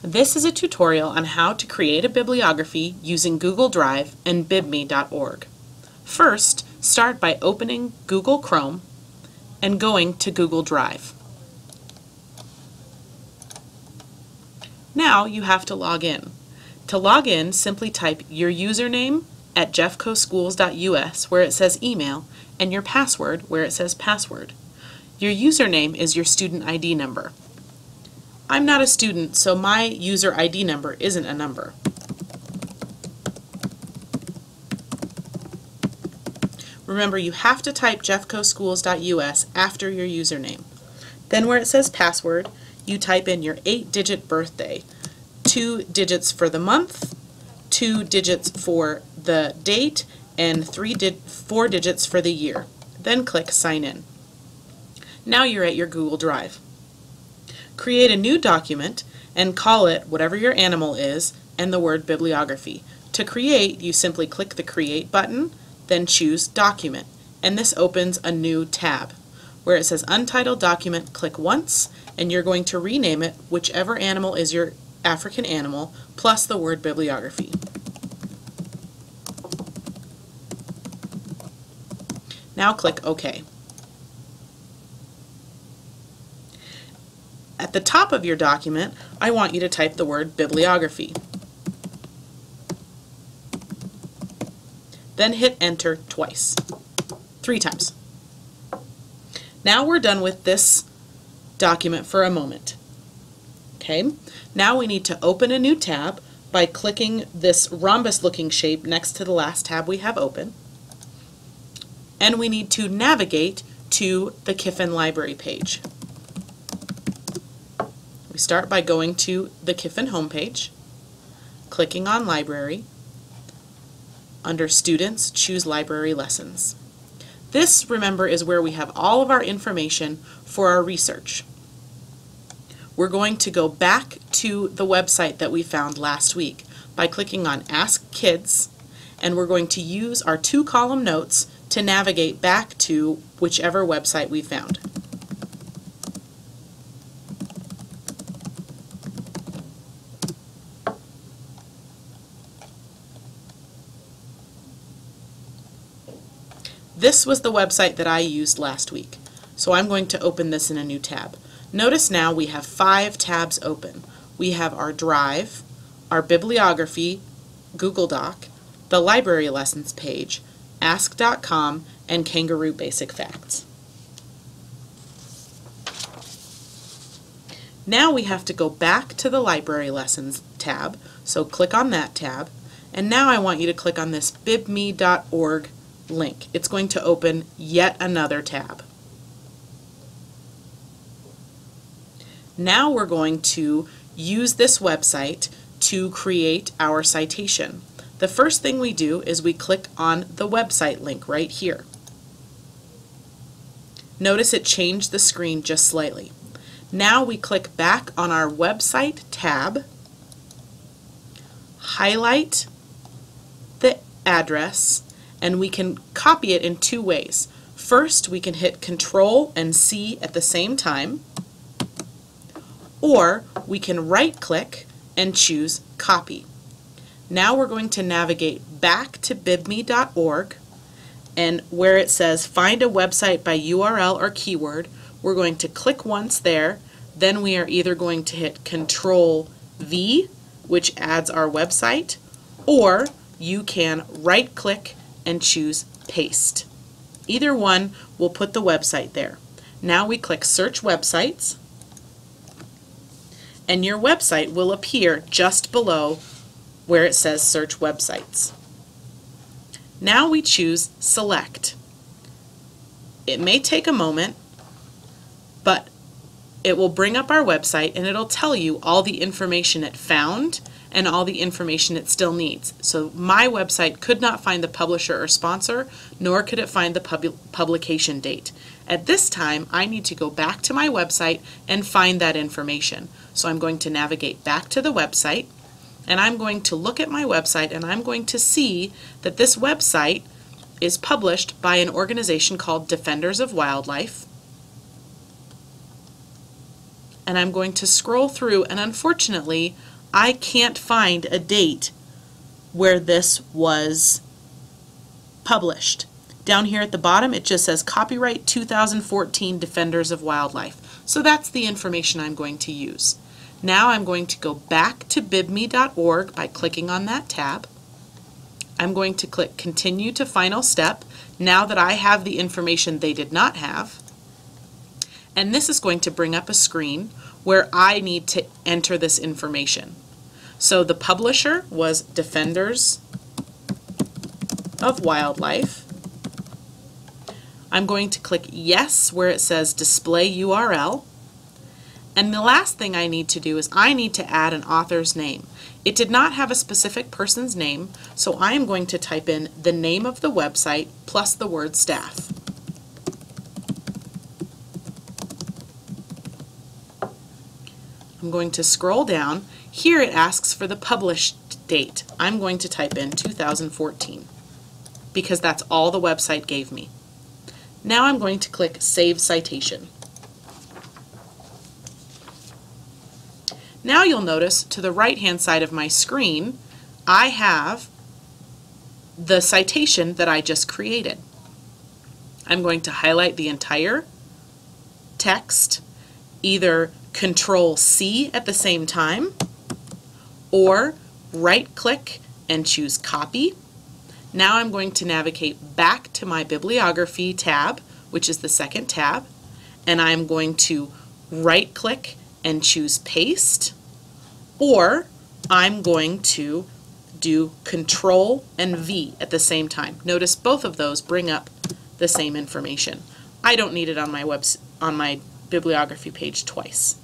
This is a tutorial on how to create a bibliography using Google Drive and bibme.org. First, start by opening Google Chrome and going to Google Drive. Now you have to log in. To log in, simply type your username at jeffcoschools.us where it says email and your password where it says password. Your username is your student ID number. I'm not a student, so my user ID number isn't a number. Remember, you have to type jeffcoschools.us after your username. Then where it says password, you type in your 8-digit birthday, 2 digits for the month, 2 digits for the date, and 4 digits for the year. Then click Sign In. Now you're at your Google Drive. Create a new document and call it whatever your animal is and the word bibliography. To create, you simply click the Create button, then choose Document, and this opens a new tab. Where it says Untitled Document, click once, and you're going to rename it whichever animal is your African animal, plus the word bibliography. Now click OK. At the top of your document, I want you to type the word bibliography. Then hit Enter twice. 3 times. Now we're done with this document for a moment. Okay, now we need to open a new tab by clicking this rhombus looking shape next to the last tab we have open. And we need to navigate to the Kiffin Library page. We start by going to the Kiffin homepage, clicking on Library. Under Students, choose Library Lessons. This, remember, is where we have all of our information for our research. We're going to go back to the website that we found last week by clicking on Ask Kids, and we're going to use our 2-column notes to navigate back to whichever website we found. This was the website that I used last week, so I'm going to open this in a new tab. Notice now we have 5 tabs open. We have our Drive, our Bibliography, Google Doc, the Library Lessons page, Ask.com, and Kangaroo Basic Facts. Now we have to go back to the Library Lessons tab, so click on that tab, and now I want you to click on this bibme.org link. It's going to open yet another tab. Now we're going to use this website to create our citation. The first thing we do is we click on the website link right here. Notice it changed the screen just slightly. Now we click back on our website tab, highlight the address, and we can copy it in 2 ways. First, we can hit Control and C at the same time, or we can right-click and choose Copy. Now we're going to navigate back to bibme.org, and where it says Find a website by URL or keyword, we're going to click once there, then we are either going to hit Control-V, which adds our website, or you can right-click and choose Paste. Either one will put the website there. Now we click Search Websites, and your website will appear just below where it says Search Websites. Now we choose Select. It may take a moment, but it will bring up our website and it'll tell you all the information it found and all the information it still needs. So my website could not find the publisher or sponsor, nor could it find the publication date. At this time, I need to go back to my website and find that information. So I'm going to navigate back to the website, and I'm going to look at my website, and I'm going to see that this website is published by an organization called Defenders of Wildlife, and I'm going to scroll through, and unfortunately I can't find a date where this was published. Down here at the bottom it just says copyright 2014 Defenders of Wildlife. So that's the information I'm going to use. Now I'm going to go back to bibme.org by clicking on that tab. I'm going to click Continue to Final Step now that I have the information they did not have. And this is going to bring up a screen where I need to enter this information. So the publisher was Defenders of Wildlife. I'm going to click Yes where it says Display URL. And the last thing I need to do is I need to add an author's name. It did not have a specific person's name, so I am going to type in the name of the website plus the word staff. I'm going to scroll down. Here it asks for the published date. I'm going to type in 2014 because that's all the website gave me. Now I'm going to click Save Citation. Now you'll notice to the right-hand side of my screen, I have the citation that I just created. I'm going to highlight the entire text, either Control-C at the same time, or right-click and choose Copy. Now I'm going to navigate back to my Bibliography tab, which is the second tab, and I'm going to right-click and choose Paste, or I'm going to do Control and V at the same time. Notice both of those bring up the same information. I don't need it on my bibliography page twice.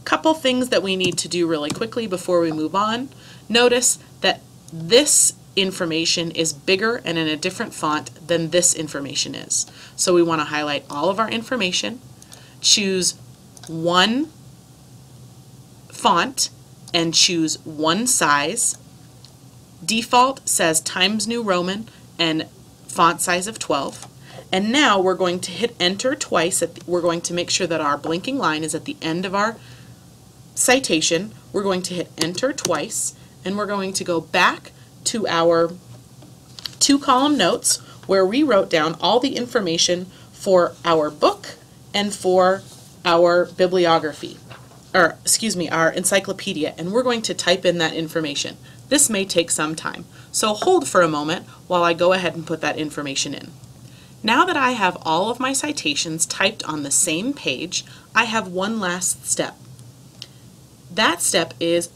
Couple things that we need to do really quickly before we move on. Notice that this information is bigger and in a different font than this information is. So we want to highlight all of our information, choose one font and choose one size. Default says Times New Roman and font size of 12. And now we're going to hit enter twice. We're going to make sure that our blinking line is at the end of our citation. We're going to hit enter twice, and we're going to go back to our 2-column notes where we wrote down all the information for our book and for our bibliography, or excuse me, our encyclopedia, and we're going to type in that information. This may take some time, so hold for a moment while I go ahead and put that information in. Now that I have all of my citations typed on the same page, I have one last step. That step is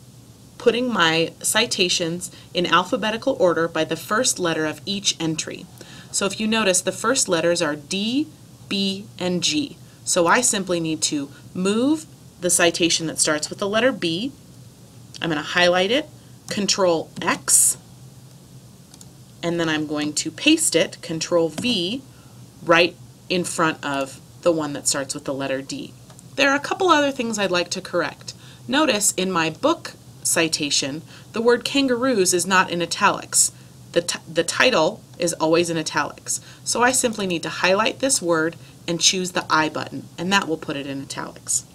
putting my citations in alphabetical order by the first letter of each entry. So if you notice, the first letters are D, B, and G. So I simply need to move the citation that starts with the letter B. I'm going to highlight it, Control X, and then I'm going to paste it, Control V, right in front of the one that starts with the letter D. There are a couple other things I'd like to correct. Notice in my book citation, the word kangaroos is not in italics. The title is always in italics. So I simply need to highlight this word and choose the I button, and that will put it in italics.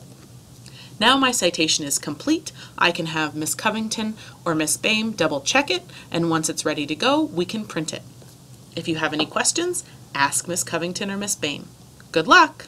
Now my citation is complete. I can have Miss Covington or Miss Boehm double check it, and once it's ready to go, we can print it. If you have any questions, ask Miss Covington or Miss Boehm. Good luck!